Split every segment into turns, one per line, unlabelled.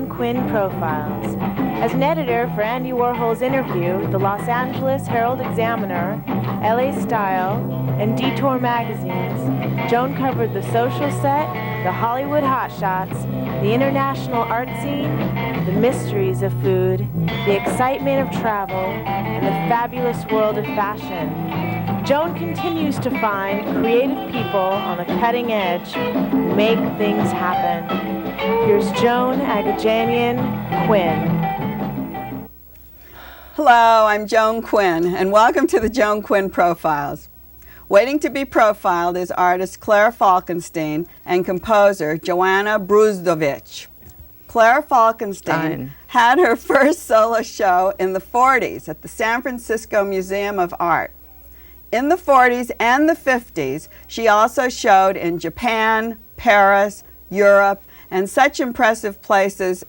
Joan Quinn Profiles. As an editor for Andy Warhol's Interview, the Los Angeles Herald-Examiner, LA Style, and Detour magazines, Joan covered the social set, the Hollywood hotshots, the international art scene, the mysteries of food, the excitement of travel, and the fabulous world of fashion. Joan continues to find creative people on the cutting edge who make things happen. Here's Joan Agajanian Quinn.
Hello, I'm Joan Quinn, and welcome to the Joan Quinn Profiles. Waiting to be profiled is artist Claire Falkenstein and composer Joanna Bruzdowicz. Claire Falkenstein had her first solo show in the 40s at the San Francisco Museum of Art. In the 40s and the 50s, she also showed in Japan, Paris, Europe, and such impressive places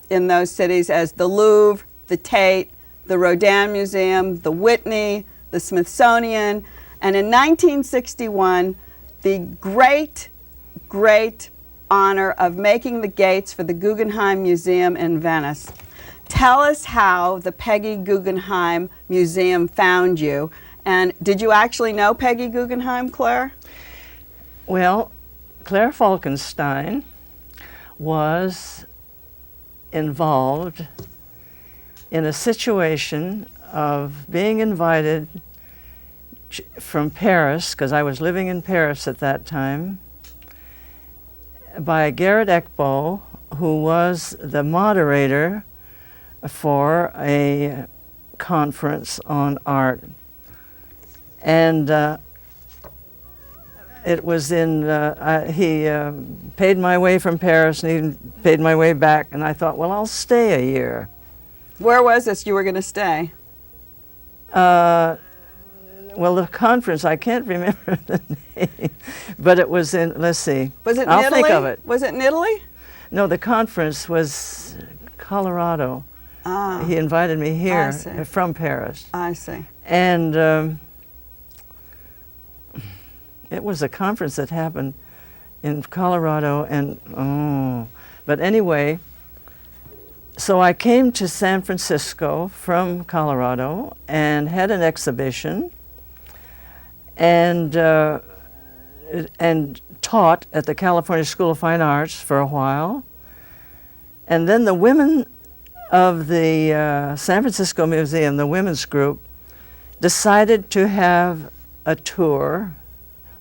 in those cities as the Louvre, the Tate, the Rodin Museum, the Whitney, the Smithsonian, and in 1961, the great honor of making the gates for the Guggenheim Museum in Venice. Tell us how the Peggy Guggenheim Museum found you. And did you actually know Peggy Guggenheim, Claire?
Well, Claire Falkenstein was involved in a situation of being invited from Paris, because I was living in Paris at that time, by Gerrit Ekbo, who was the moderator for a conference on art. And it was in, he paid my way from Paris and he paid my way back, and I thought, well, I'll stay a year.
Where was this you were going to stay?
Well, the conference, I can't remember the name, but it was in, let's see.
Was it in
I'll
Italy?
think of it.
Was it in Italy?
No, the conference was Colorado.
Ah.
He invited me here
I see.
from Paris.
I see.
And it was a conference that happened in Colorado, and but anyway, so I came to San Francisco from Colorado and had an exhibition and taught at the California School of Fine Arts for a while. And then the women of the San Francisco Museum, the women's group, decided to have a tour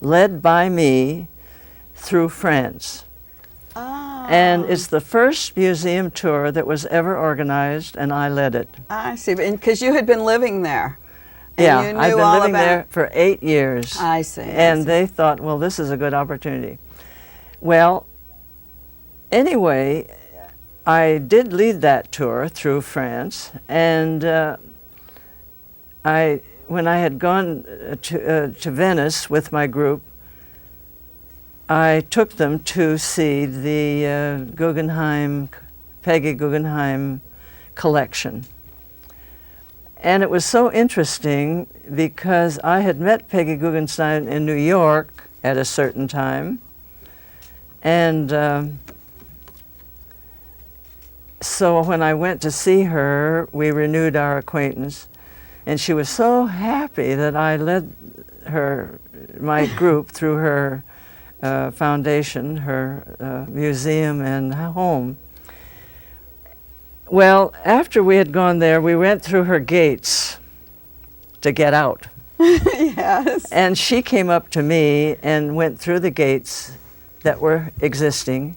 led by me through France.
Ah.
And it's the first museum tour that was ever organized, and I led it.
I see, because you had been living there. And
Yeah,
you knew
I've been
all
living
about
there for 8 years.
I see.
And they thought, well, this is a good opportunity. Well, anyway, I did lead that tour through France, and when I had gone to Venice with my group, I took them to see the Peggy Guggenheim collection. And it was so interesting because I had met Peggy Guggenstein in New York at a certain time. And so when I went to see her, we renewed our acquaintance. And she was so happy that I led my group through her foundation, her museum and home. Well, after we had gone there, we went through her gates to get out.
Yes.
And she came up to me and went through the gates that were existing.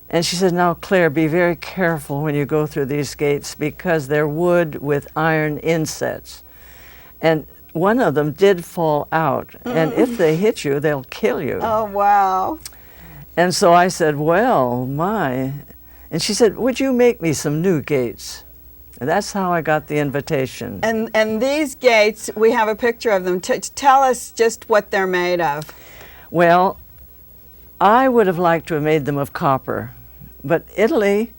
And she said, now, Claire, be very careful when you go through these gates because they're wood with iron insets. And one of them did fall out. And if they hit you, they'll kill you.
Oh, wow.
And so I said, well, my. And she said, would you make me some new gates? And that's how I got the invitation.
And these gates, we have a picture of them. Tell us just what they're made of.
Well, I would have liked to have made them of copper. But Italy,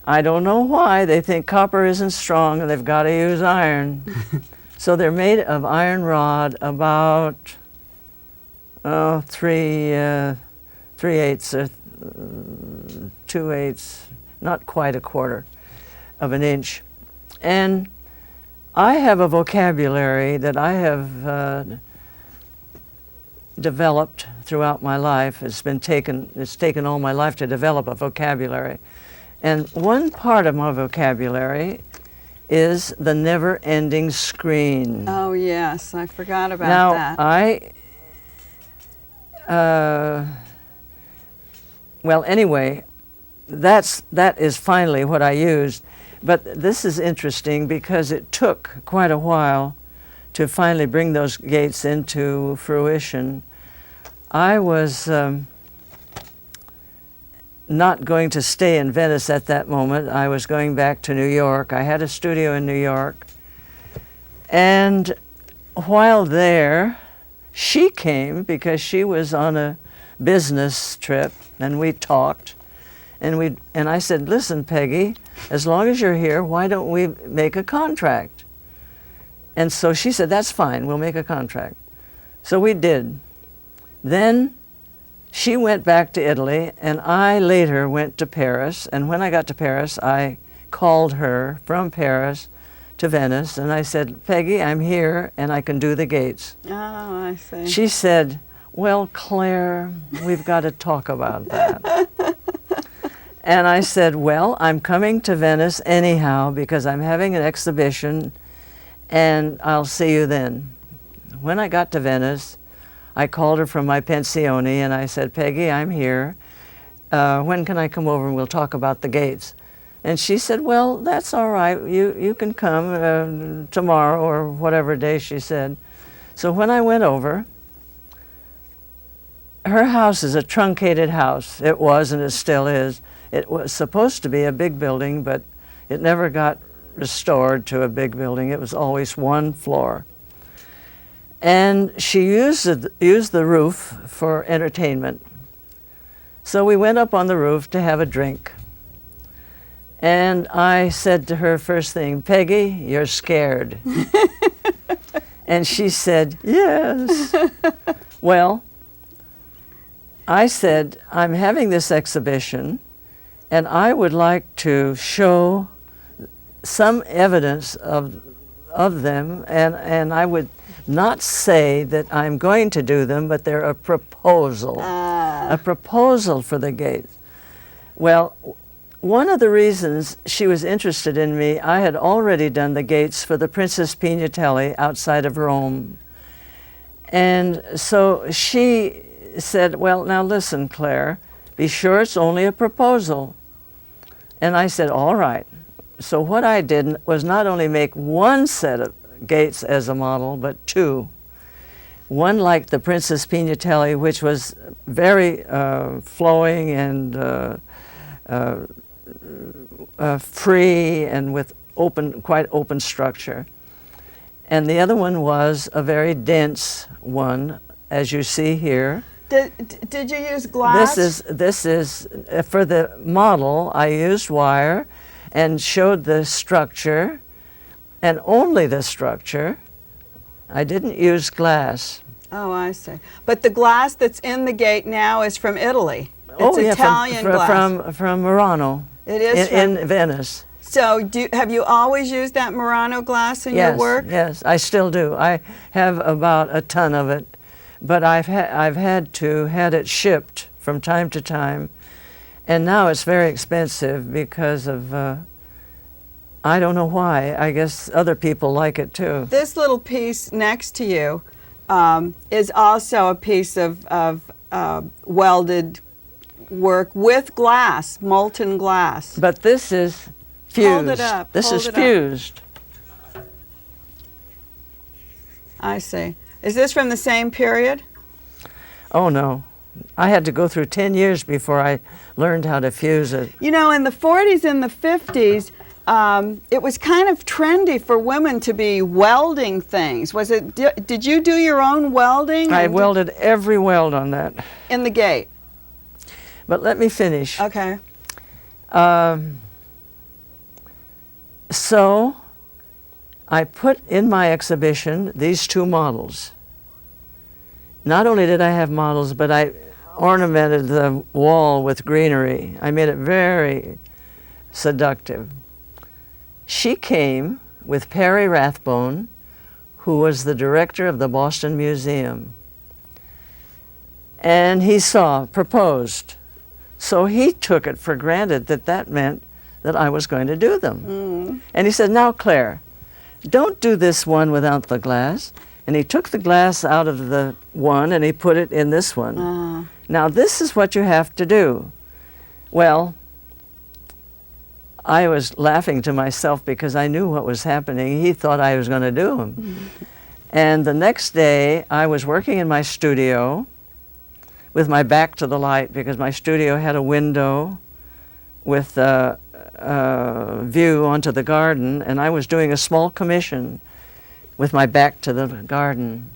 I don't know why, they think copper isn't strong and they've got to use iron. So they're made of iron rod, about 3/8 or 2/8 not quite a quarter of an inch. And I have a vocabulary that I have developed throughout my life. It's taken all my life to develop a vocabulary. And one part of my vocabulary is the never-ending screen.
Oh, yes, I forgot about
now,
that.
Well, anyway, that is finally what I used. But this is interesting because it took quite a while to finally bring those gates into fruition. I was not going to stay in Venice at that moment. I was going back to New York. I had a studio in New York. And while there, she came because she was on a business trip, and we talked. And I said, listen, Peggy, as long as you're here, why don't we make a contract? And so she said, that's fine, we'll make a contract. So we did. Then she went back to Italy, and I later went to Paris. And when I got to Paris, I called her from Paris to Venice, and I said, Peggy, I'm here, and I can do the gates.
Oh, I see.
She said, well, Claire, we've got to talk about that. And I said, well, I'm coming to Venice anyhow because I'm having an exhibition, and I'll see you then. When I got to Venice, I called her from my pensione, and I said, Peggy, I'm here. When can I come over and we'll talk about the gates? And she said, well, that's all right. You can come tomorrow or whatever day she said. So when I went over, her house is a truncated house. It was, and it still is. It was supposed to be a big building, but it never got restored to a big building. It was always one floor. And she used the roof for entertainment. So we went up on the roof to have a drink. And I said to her first thing, Peggy, you're scared. And she said, yes. Well, I said, I'm having this exhibition, and I would like to show some evidence of them, and I would not say that I'm going to do them, but they're a proposal for the gates. Well, one of the reasons she was interested in me, I had already done the gates for the Princess Pignatelli outside of Rome. And so she said, well, now listen, Claire, be sure it's only a proposal. And I said, all right. So what I did was not only make one set of gates as a model, but two. One like the Princess Pignatelli, which was very flowing and free and with quite open structure. And the other one was a very dense one, as you see here.
Did you use glass?
This is for the model. I used wire and showed the structure, and only the structure. I didn't use glass.
Oh, I see. But the glass that's in the gate now is from Italy. It's Italian glass.
From Murano.
It is
in Venice.
So have you always used that Murano glass in your work?
Yes, I still do. I have about a ton of it, but I've had it shipped from time to time, and now it's very expensive because of I don't know why. I guess other people like it too.
This little piece next to you is also a piece of welded work with glass, molten glass.
But this is fused.
Hold it up.
This is fused.
I see. Is this from the same period?
Oh, no. I had to go through 10 years before I learned how to fuse it.
You know, in the 40s and the 50s, it was kind of trendy for women to be welding things. Was it? Did you do your own welding?
I welded every weld on that.
In the gate?
But let me finish.
Okay.
So I put in my exhibition these two models. Not only did I have models, but I ornamented the wall with greenery. I made it very seductive. She came with Perry Rathbone, who was the director of the Boston Museum. And he proposed. So he took it for granted that that meant that I was going to do them. And he said, now, Claire, don't do this one without the glass. And he took the glass out of the one and he put it in this one. Now, this is what you have to do. Well, I was laughing to myself because I knew what was happening. He thought I was going to do them. And the next day, I was working in my studio with my back to the light because my studio had a window with a view onto the garden, and I was doing a small commission with my back to the garden.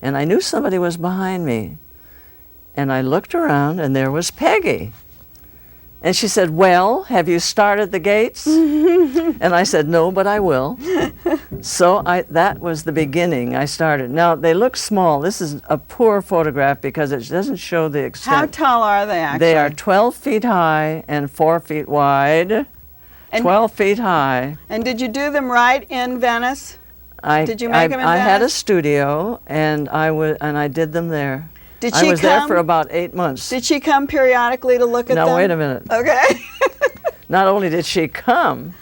And I knew somebody was behind me. And I looked around, and there was Peggy. And she said, well, have you started the gates? And I said, no, but I will. So that was the beginning. I started. Now, they look small. This is a poor photograph because it doesn't show the extent.
How tall are they, actually?
They are 12 feet high and 4 feet wide. And 12 feet high.
And did you do them right in Venice? Did you make them in
I
Venice?
had a studio, and I did them there.
Did she
I was there for about 8 months.
Did she come periodically to look at them?
Now, wait a minute.
Okay.
Not only did she come,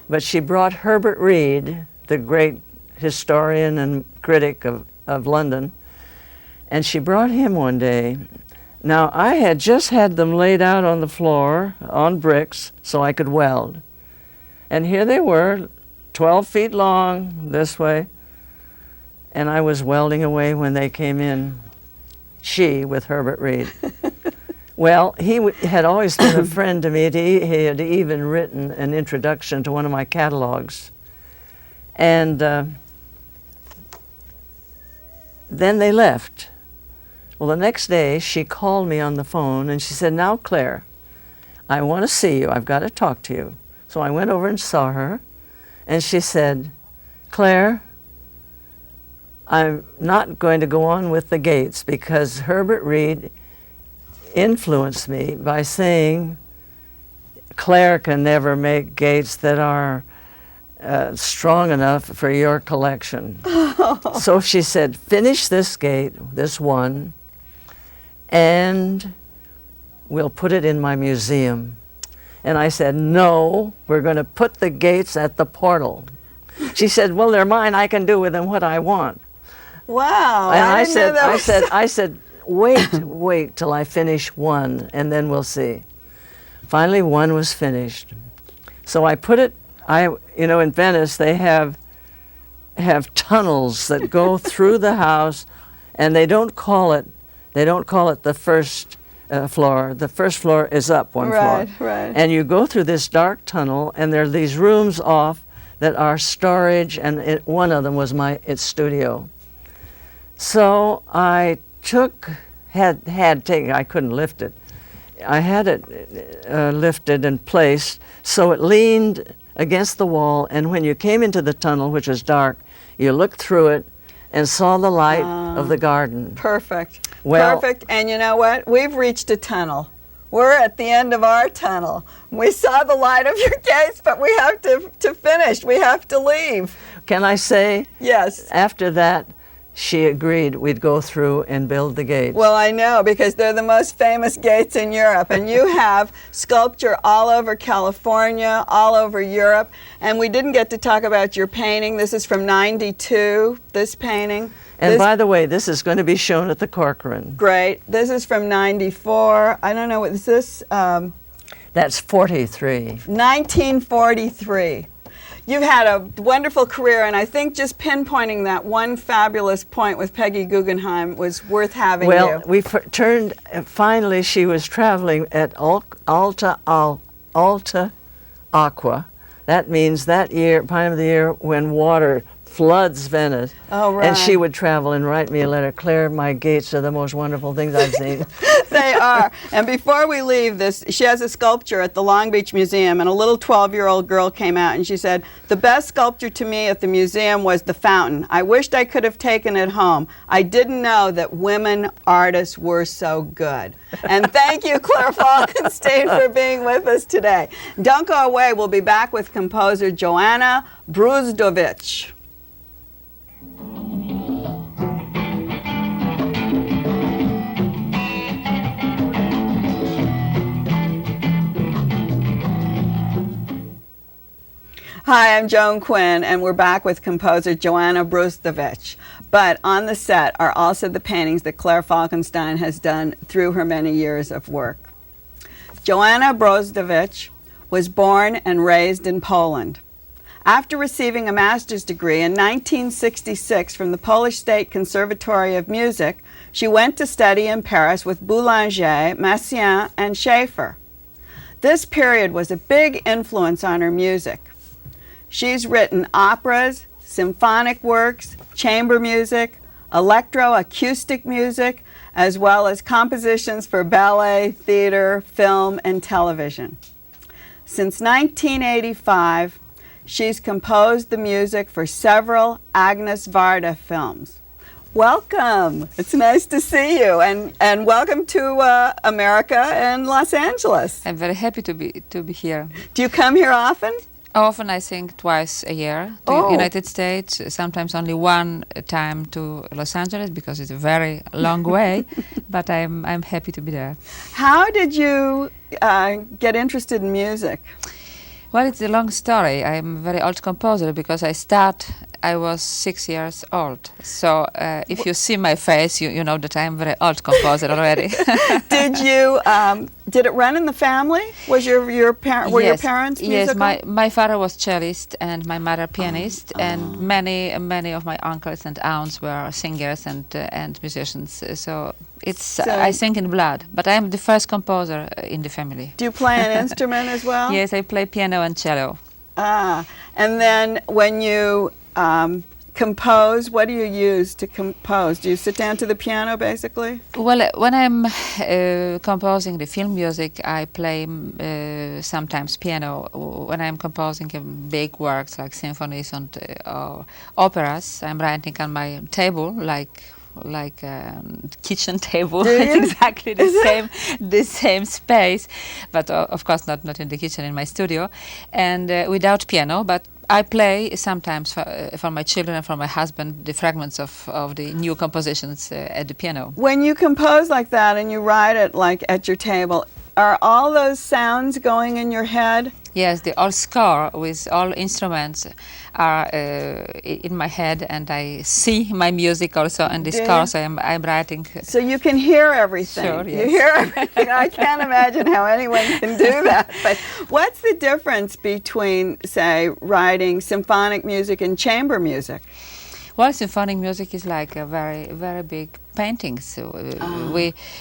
but she brought Herbert Reed, the great historian and critic of London, and she brought him one day. Now, I had just had them laid out on the floor on bricks so I could weld. And here they were, 12 feet long this way, and I was welding away when they came in. She with Herbert Reed. Well, he had always been a friend to me. He had even written an introduction to one of my catalogs. And then they left. Well, the next day, she called me on the phone, and she said, now, Claire, I want to see you. I've got to talk to you. So I went over and saw her, and she said, Claire, I'm not going to go on with the gates because Herbert Reed influenced me by saying Claire can never make gates that are strong enough for your collection. So she said, finish this gate, this one, and we'll put it in my museum. And I said, no, we're going to put the gates at the portal. She said, well, they're mine. I can do with them what I want.
Wow.
And I said, wait till I finish one, and then we'll see. Finally, one was finished. So I put it, in Venice, they have tunnels that go through the house, and they don't call it the first floor. The first floor is up one floor.
Right.
And you go through this dark tunnel, and there are these rooms off that are storage, and one of them was its studio. So I I couldn't lift it. I had it lifted and placed so it leaned against the wall, and when you came into the tunnel, which was dark, you looked through it and saw the light of the garden.
Perfect.
Well,
perfect. And you know what? We've reached a tunnel. We're at the end of our tunnel. We saw the light of your gates, but we have to finish. We have to leave.
Can I say?
Yes.
After that, she agreed we'd go through and build the gates.
Well, I know, because they're the most famous gates in Europe. And you have sculpture all over California, all over Europe. And we didn't get to talk about your painting. This is from '92, this painting.
And by the way, this is going to be shown at the Corcoran.
Great. This is from '94. I don't know, what is this?
That's 43.
1943. You've had a wonderful career, and I think just pinpointing that one fabulous point with Peggy Guggenheim was worth having you.
Well, we finally she was traveling at Alta Aqua. That means that year, time of the year when water floods Venice.
Oh, right.
And she would travel and write me a letter. Claire, my gates are the most wonderful things I've seen.
They are. And before we leave this, she has a sculpture at the Long Beach Museum, and a little 12-year-old girl came out and she said, "The best sculpture to me at the museum was the fountain. I wished I could have taken it home. I didn't know that women artists were so good." And thank you, Claire Falkenstein, for being with us today. Don't go away. We'll be back with composer Joanna Bruzdowicz. Hi, I'm Joan Quinn, and we're back with composer Joanna Bruzdowicz. But on the set are also the paintings that Claire Falkenstein has done through her many years of work. Joanna Bruzdowicz was born and raised in Poland. After receiving a master's degree in 1966 from the Polish State Conservatory of Music, she went to study in Paris with Boulanger, Messiaen, and Schaeffer. This period was a big influence on her music. She's written operas, symphonic works, chamber music, electroacoustic music, as well as compositions for ballet, theater, film, and television. Since 1985, she's composed the music for several Agnes Varda films. Welcome. It's nice to see you, and welcome to America and Los Angeles.
I'm very happy to be here.
Do you come here often?
Often I think twice a year to
Oh.
United States, sometimes only one time to Los Angeles because it's a very long way, but I'm happy to be there.
How did you get interested in music?
Well, it's a long story. I'm a very old composer because I was 6 years old. So if you see my face, you know that I'm a very old composer already.
Did it run in the family? Was were your parents musical?
Yes, my father was cellist and my mother pianist, and many of my uncles and aunts were singers and musicians. So it's I sing in blood, but I'm the first composer in the family.
Do you play an instrument as well?
Yes, I play piano and cello.
And then when you compose, what do you use to compose? Do you sit down to the piano, basically?
Well, when I'm composing the film music, I play sometimes piano. When I'm composing big works like symphonies and operas, I'm writing on my table like a kitchen table. It's exactly the same space, but of course not in the kitchen, in my studio, and without piano. But I play sometimes for my children and for my husband the fragments of the new compositions at the piano.
When you compose like that and you write it like at your table, are all those sounds going in your head?
Yes, the whole score with all instruments are in my head, and I see my music also in the score, so I'm writing.
So you can hear everything.
Sure, yes.
You hear everything. I can't imagine how anyone can do that. But what's the difference between, say, writing symphonic music and chamber music?
Well, symphonic music is like a very, very big painting. So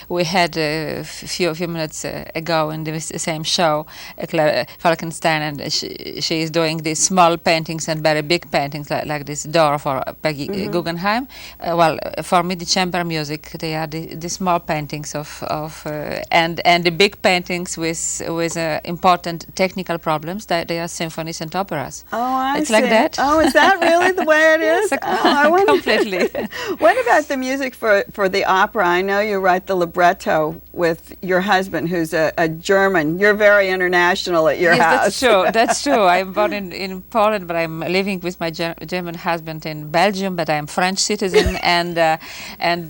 we had a few minutes ago in the same show, Claire Falkenstein, and she is doing these small paintings and very big paintings, like this door for Peggy Guggenheim. Well, for me, the chamber music, they are the small paintings and the big paintings with important technical problems. They are symphonies and operas.
Oh, I
it's
see.
like that.
Oh, is that really the way it is?
Yes,
I wonder.
completely.
What about the music for the opera? I know you write the libretto with your husband, who's a German. You're very international at your house.
That's true. That's true. I'm born in Poland, but I'm living with my German husband in Belgium. But I'm French citizen, and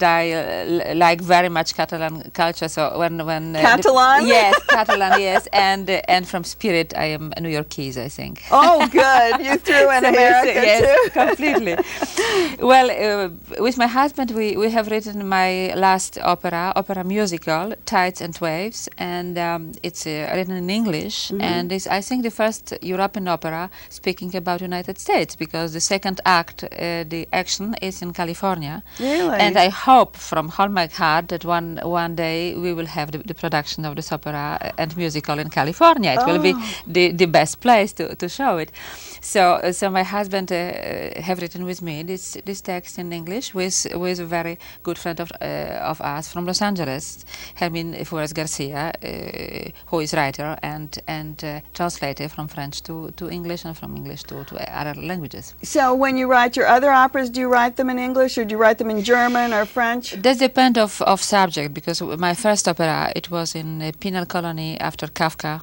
I like very much Catalan culture. So when
Catalan?
Yes, Catalan. Yes, and from spirit, I am a New Yorkese, I think.
Oh, good. You threw in America
yes,
too.
Completely. Well, with my husband, we have written my last opera musical, Tides and Waves, and it's written in English, and it's, I think, the first European opera speaking about United States, because the second act, the action, is in California.
Really?
And I hope from all my heart that one day we will have the production of this opera and musical in California. It will be the best place to show it. So my husband have written with me this text in English with a very good friend of us from Los Angeles, Hermine Flores Garcia, who is writer and translator from French to English and from English to other languages.
So when you write your other operas, do you write them in English or do you write them in German or French?
That depends of subject, because my first opera, it was in a penal colony after Kafka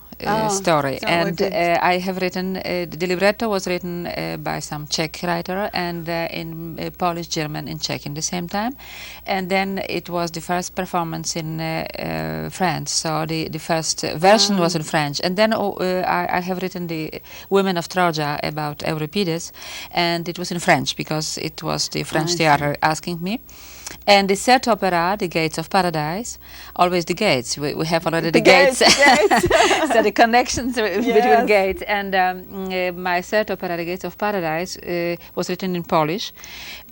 story,
so
and I have written, the libretto was written by some Czech writer, and in Polish, German, and Czech in the same time, and then it was the first performance in French, so the first version was in French, and then I have written the Women of Troja about Euripides, and it was in French because it was the French theater asking me. And the third opera, The Gates of Paradise, always the gates. We have already the gates. So the connections between gates. And my third opera, The Gates of Paradise, was written in Polish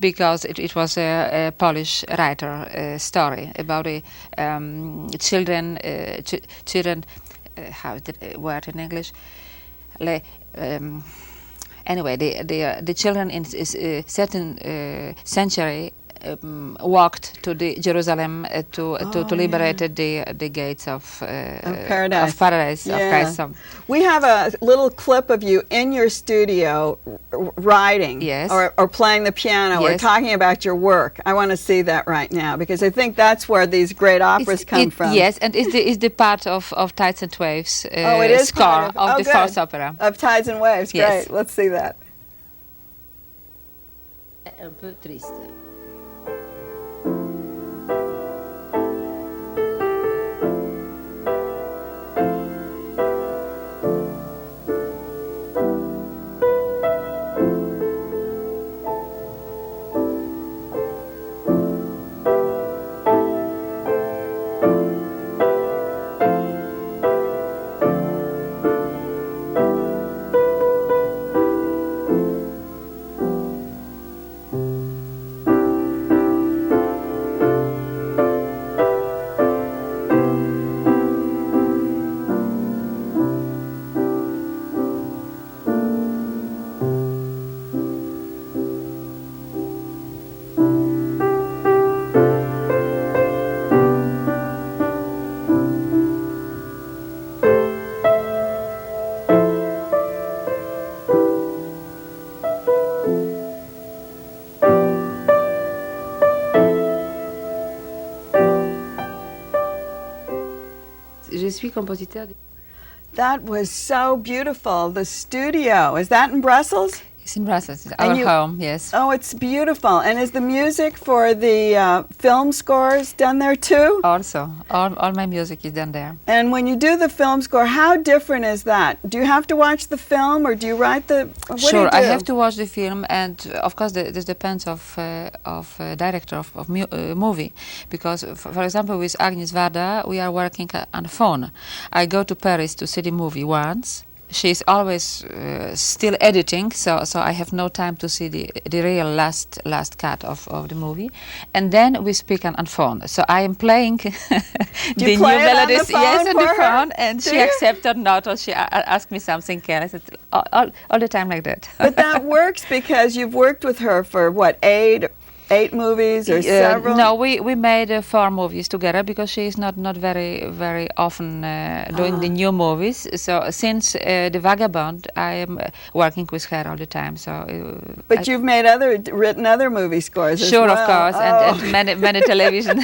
because it was a Polish writer story about children. How is the word in English? Anyway, the children in a certain century walked to the Jerusalem to liberate the gates of paradise of Christ.
We have a little clip of you in your studio writing or playing the piano or talking about your work. I want to see that right now because I think that's where these great operas come from.
Yes, and it's the part of Tides and Waves
it is
score of the first opera.
Of Tides and Waves,
yes.
Great. Let's see that.
Un peu triste. Je suis compositeur.
That was so beautiful. The studio, is that in Brussels?
It's in Brussels, it's our home, yes.
Oh, it's beautiful. And is the music for the film scores done there too?
Also, all my music is done there.
And when you do the film score, how different is that? Do you have to watch the film or do you write the...
Sure, I have to watch the film, and of course this depends of director of movie. Because, for example, with Agnes Varda, we are working on the phone. I go to Paris to see the movie once. She's always still editing, so I have no time to see the real last cut of the movie, and then we speak on phone. So I am playing the new melodies, yes, on the phone, and she accepts or not, or she asks me something else. It's all the time like that.
But that works because you've worked with her for what, 8 movies or several?
No, we made 4 movies together because she is not very often doing the new movies. So since the Vagabond, I am working with her all the time. So,
but you've written other movie scores as
well. Sure, of course, and many television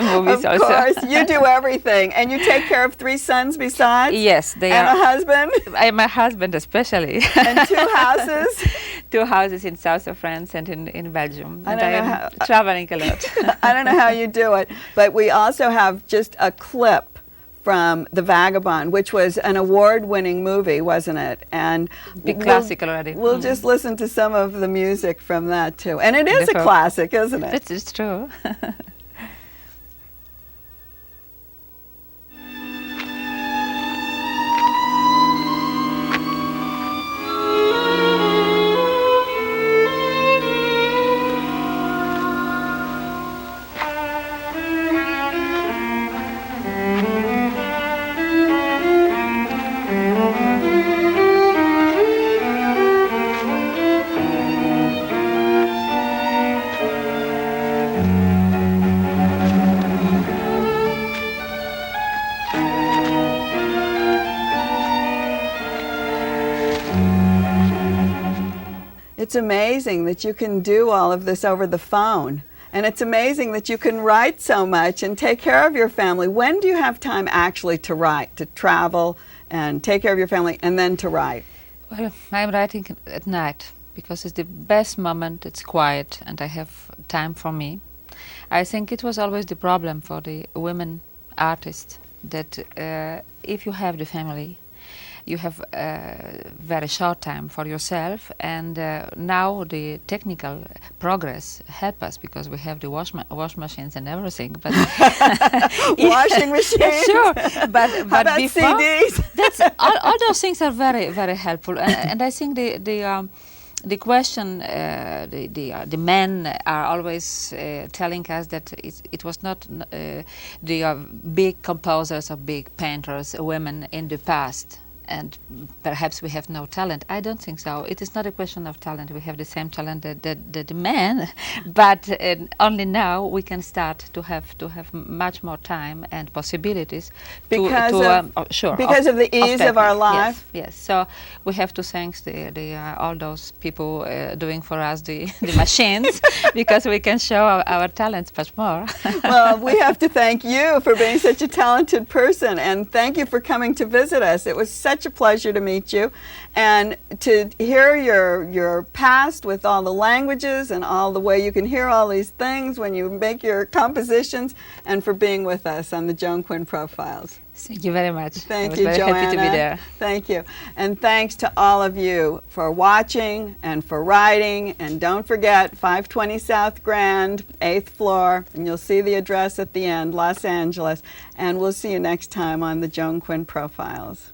movies
also. Of course, you do everything, and you take care of 3 sons besides.
Yes, they
and
are.
And a husband.
My husband especially.
And 2 houses.
2 houses in south of France and in Belgium. And I am traveling a lot.
I don't know how you do it, but we also have just a clip from The Vagabond, which was an award-winning movie, wasn't it? And
big classic already.
We'll just listen to some of the music from that too. And it is a classic, isn't it?
It's true.
It's amazing that you can do all of this over the phone. And it's amazing that you can write so much and take care of your family. When do you have time actually to write, to travel and take care of your family and then to write?
Well, I'm writing at night because it's the best moment, it's quiet, and I have time for me. I think it was always the problem for the women artists that if you have the family, you have very short time for yourself, and now the technical progress help us because we have the wash machines and everything. But
washing machines.
Sure, but
How about
before,
CDs?
that's all those things are very very helpful, and I think the question, the men are always telling us that it was not the big composers or big painters, women in the past, and perhaps we have no talent. I don't think so. It is not a question of talent. We have the same talent that the men, but only now we can start to have much more time and possibilities.
Because of the ease of our life.
Yes. So we have to thank all those people doing for us the machines because we can show our talents much more.
Well, we have to thank you for being such a talented person, and thank you for coming to visit us. It was such a pleasure to meet you and to hear your past with all the languages and all the way you can hear all these things when you make your compositions, and for being with us on the Joan Quinn Profiles.
Thank you very much.
Thank you,
very
Joanna.
happy to be there.
Thank you. And thanks to all of you for watching and for writing. And don't forget, 520 South Grand, 8th floor, and you'll see the address at the end, Los Angeles. And we'll see you next time on the Joan Quinn Profiles.